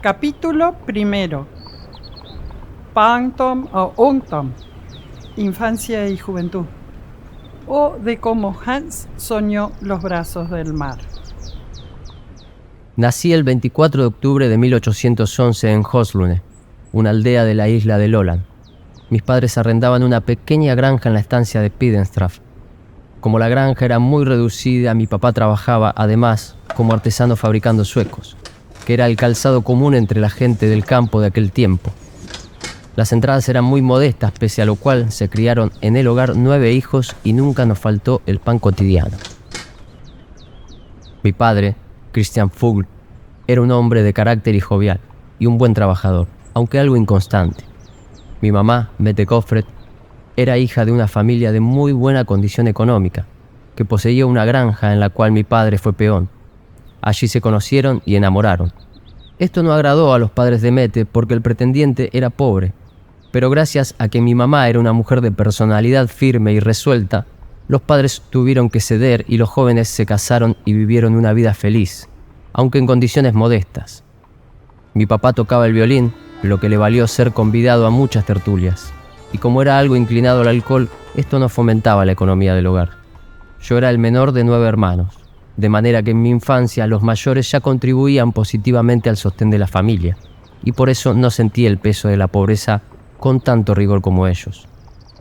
Capítulo primero. Pangtom o Ungdom, infancia y juventud, o de cómo Hans soñó los brazos del mar. Nací el 24 de octubre de 1811 en Hoslune, una aldea de la isla de Lolland. Mis padres arrendaban una pequeña granja en la estancia de Pidenstraf. Como la granja era muy reducida, mi papá trabajaba, además, como artesano fabricando suecos, que era el calzado común entre la gente del campo de aquel tiempo. Las entradas eran muy modestas, pese a lo cual se criaron en el hogar 9 hijos y nunca nos faltó el pan cotidiano. Mi padre, Christian Fugl, era un hombre de carácter y jovial, y un buen trabajador, aunque algo inconstante. Mi mamá, Mette Goffred, era hija de una familia de muy buena condición económica, que poseía una granja en la cual mi padre fue peón. Allí se conocieron y enamoraron. Esto no agradó a los padres de Mette porque el pretendiente era pobre, pero gracias a que mi mamá era una mujer de personalidad firme y resuelta, los padres tuvieron que ceder y los jóvenes se casaron y vivieron una vida feliz, aunque en condiciones modestas. Mi papá tocaba el violín, lo que le valió ser convidado a muchas tertulias, y como era algo inclinado al alcohol, esto no fomentaba la economía del hogar. Yo era el menor de 9 hermanos, de manera que en mi infancia los mayores ya contribuían positivamente al sostén de la familia, y por eso no sentí el peso de la pobreza con tanto rigor como ellos,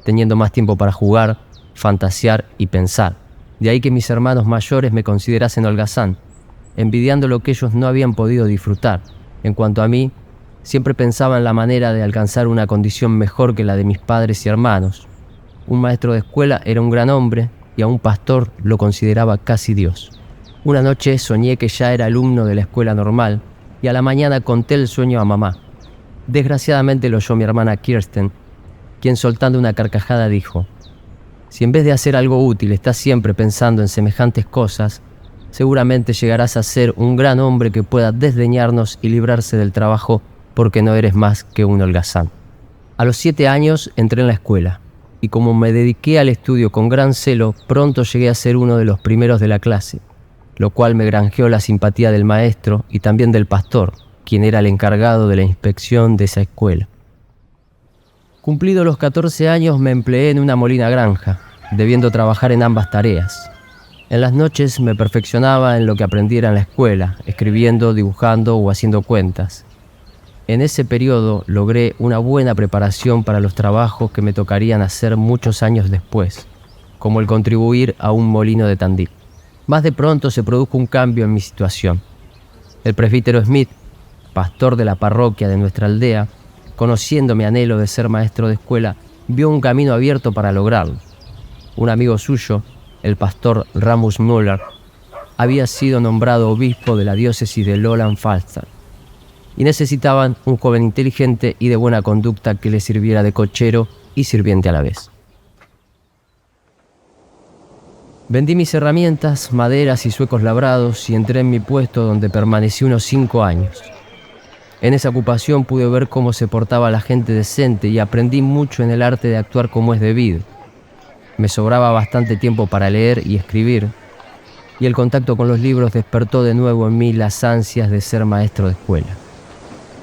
teniendo más tiempo para jugar, fantasear y pensar. De ahí que mis hermanos mayores me considerasen holgazán, envidiando lo que ellos no habían podido disfrutar. En cuanto a mí, siempre pensaba en la manera de alcanzar una condición mejor que la de mis padres y hermanos. Un maestro de escuela era un gran hombre y a un pastor lo consideraba casi Dios. Una noche soñé que ya era alumno de la escuela normal y a la mañana conté el sueño a mamá. Desgraciadamente lo oyó mi hermana Kirsten, quien soltando una carcajada dijo: «Si en vez de hacer algo útil estás siempre pensando en semejantes cosas, seguramente llegarás a ser un gran hombre que pueda desdeñarnos y librarse del trabajo porque no eres más que un holgazán». A los 7 años entré en la escuela, y como me dediqué al estudio con gran celo, pronto llegué a ser uno de los primeros de la clase, lo cual me granjeó la simpatía del maestro y también del pastor, quien era el encargado de la inspección de esa escuela. Cumplidos los 14 años me empleé en una molina granja, debiendo trabajar en ambas tareas. En las noches me perfeccionaba en lo que aprendiera en la escuela, escribiendo, dibujando o haciendo cuentas. En ese periodo logré una buena preparación para los trabajos que me tocarían hacer muchos años después, como el contribuir a un molino de Tandil. Más de pronto se produjo un cambio en mi situación. El presbítero Smith, pastor de la parroquia de nuestra aldea, conociendo mi anhelo de ser maestro de escuela, vio un camino abierto para lograrlo. Un amigo suyo, el pastor Ramus Müller, había sido nombrado obispo de la diócesis de Lolland-Falster y necesitaban un joven inteligente y de buena conducta que le sirviera de cochero y sirviente a la vez. Vendí mis herramientas, maderas y suecos labrados y entré en mi puesto, donde permanecí unos 5 años. En esa ocupación pude ver cómo se portaba la gente decente y aprendí mucho en el arte de actuar como es debido. Me sobraba bastante tiempo para leer y escribir, y el contacto con los libros despertó de nuevo en mí las ansias de ser maestro de escuela.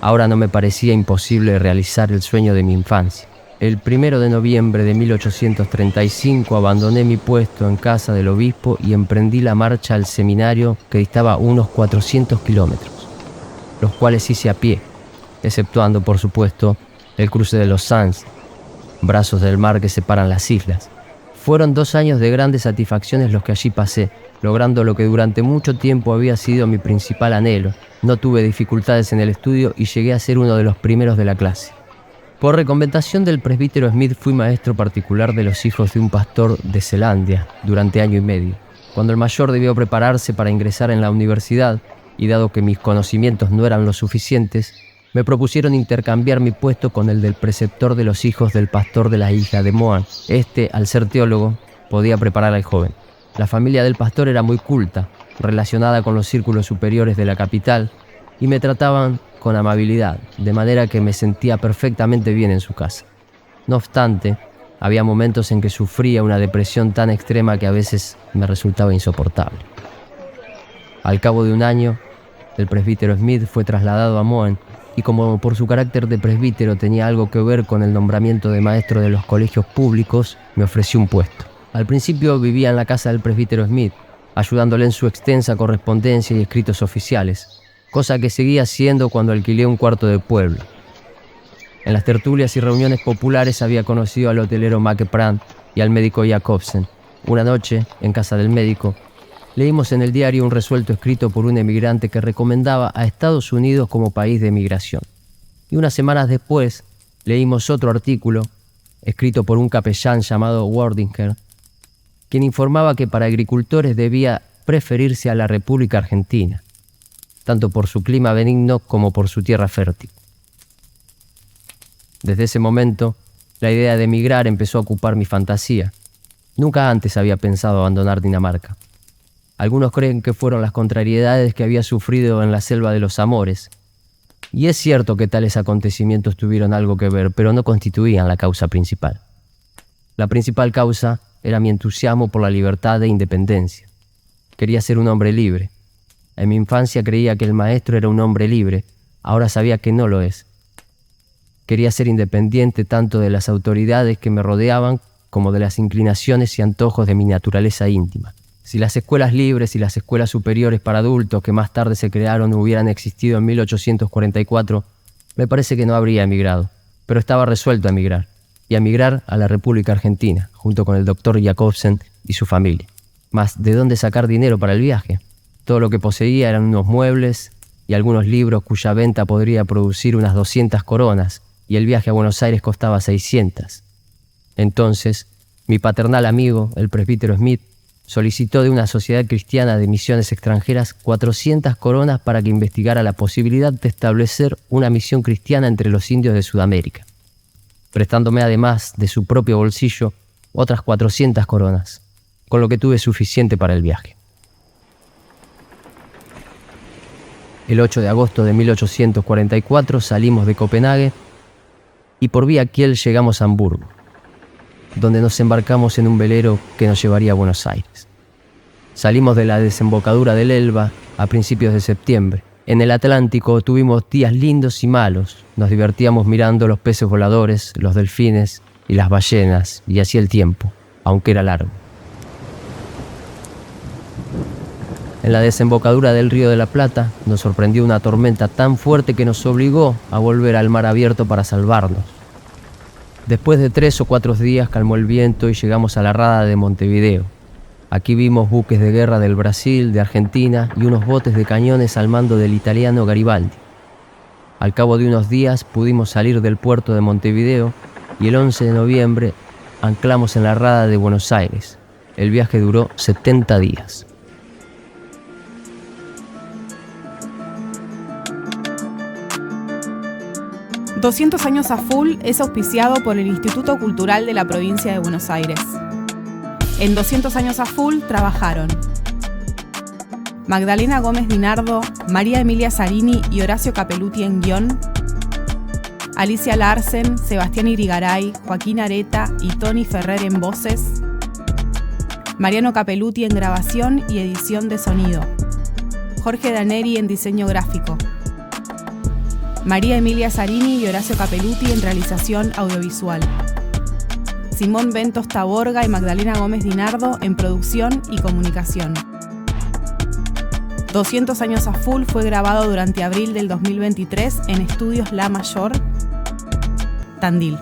Ahora no me parecía imposible realizar el sueño de mi infancia. El 1 de noviembre de 1835 abandoné mi puesto en casa del obispo y emprendí la marcha al seminario, que distaba unos 400 kilómetros, los cuales hice a pie, exceptuando, por supuesto, el cruce de los Sands, brazos del mar que separan las islas. Fueron 2 años de grandes satisfacciones los que allí pasé, logrando lo que durante mucho tiempo había sido mi principal anhelo. No tuve dificultades en el estudio y llegué a ser uno de los primeros de la clase. Por recomendación del presbítero Smith fui maestro particular de los hijos de un pastor de Zelandia durante 1 año y medio. Cuando el mayor debió prepararse para ingresar en la universidad, y dado que mis conocimientos no eran lo suficientes, me propusieron intercambiar mi puesto con el del preceptor de los hijos del pastor de la hija de Moan. Este, al ser teólogo, podía preparar al joven. La familia del pastor era muy culta, relacionada con los círculos superiores de la capital, y me trataban con amabilidad, de manera que me sentía perfectamente bien en su casa. No obstante, había momentos en que sufría una depresión tan extrema que a veces me resultaba insoportable. Al cabo de 1 año, el presbítero Smith fue trasladado a Moen y como por su carácter de presbítero tenía algo que ver con el nombramiento de maestro de los colegios públicos, me ofreció un puesto. Al principio vivía en la casa del presbítero Smith, ayudándole en su extensa correspondencia y escritos oficiales, cosa que seguía haciendo cuando alquilé un cuarto de pueblo. En las tertulias y reuniones populares había conocido al hotelero Macbrand y al médico Jacobsen. Una noche, en casa del médico, leímos en el diario un resuelto escrito por un emigrante que recomendaba a Estados Unidos como país de emigración. Y unas semanas después, leímos otro artículo, escrito por un capellán llamado Wardinger, quien informaba que para agricultores debía preferirse a la República Argentina, tanto por su clima benigno como por su tierra fértil. Desde ese momento, la idea de emigrar empezó a ocupar mi fantasía. Nunca antes había pensado abandonar Dinamarca. Algunos creen que fueron las contrariedades que había sufrido en la selva de los Amores. Y es cierto que tales acontecimientos tuvieron algo que ver, pero no constituían la causa principal. La principal causa era mi entusiasmo por la libertad e independencia. Quería ser un hombre libre. En mi infancia creía que el maestro era un hombre libre, ahora sabía que no lo es. Quería ser independiente tanto de las autoridades que me rodeaban como de las inclinaciones y antojos de mi naturaleza íntima. Si las escuelas libres y las escuelas superiores para adultos que más tarde se crearon hubieran existido en 1844, me parece que no habría emigrado, pero estaba resuelto a emigrar, y a emigrar a la República Argentina, junto con el doctor Jacobsen y su familia. Mas, ¿de dónde sacar dinero para el viaje? Todo lo que poseía eran unos muebles y algunos libros cuya venta podría producir unas 200 coronas, y el viaje a Buenos Aires costaba 600. Entonces, mi paternal amigo, el presbítero Smith, solicitó de una sociedad cristiana de misiones extranjeras 400 coronas para que investigara la posibilidad de establecer una misión cristiana entre los indios de Sudamérica, prestándome además de su propio bolsillo otras 400 coronas, con lo que tuve suficiente para el viaje. El 8 de agosto de 1844 salimos de Copenhague y por vía Kiel llegamos a Hamburgo, donde nos embarcamos en un velero que nos llevaría a Buenos Aires. Salimos de la desembocadura del Elba a principios de septiembre. En el Atlántico tuvimos días lindos y malos. Nos divertíamos mirando los peces voladores, los delfines y las ballenas, y así el tiempo, aunque era largo. En la desembocadura del Río de la Plata nos sorprendió una tormenta tan fuerte que nos obligó a volver al mar abierto para salvarnos. Después de 3 o 4 días calmó el viento y llegamos a la rada de Montevideo. Aquí vimos buques de guerra del Brasil, de Argentina y unos botes de cañones al mando del italiano Garibaldi. Al cabo de unos días pudimos salir del puerto de Montevideo y el 11 de noviembre anclamos en la rada de Buenos Aires. El viaje duró 70 días. «200 años a full» es auspiciado por el Instituto Cultural de la Provincia de Buenos Aires. En 200 años a full trabajaron Magdalena Gómez Dinardo, María Emilia Zarini y Horacio Capeluti en guión, Alicia Larsen, Sebastián Irigaray, Joaquín Areta y Tony Ferrer en voces, Mariano Capeluti en grabación y edición de sonido, Jorge Daneri en diseño gráfico, María Emilia Zarini y Horacio Capeluti en realización audiovisual, Simón Ventos Taborga y Magdalena Gómez Dinardo en producción y comunicación. 200 años a full fue grabado durante abril del 2023 en Estudios La Mayor, Tandil.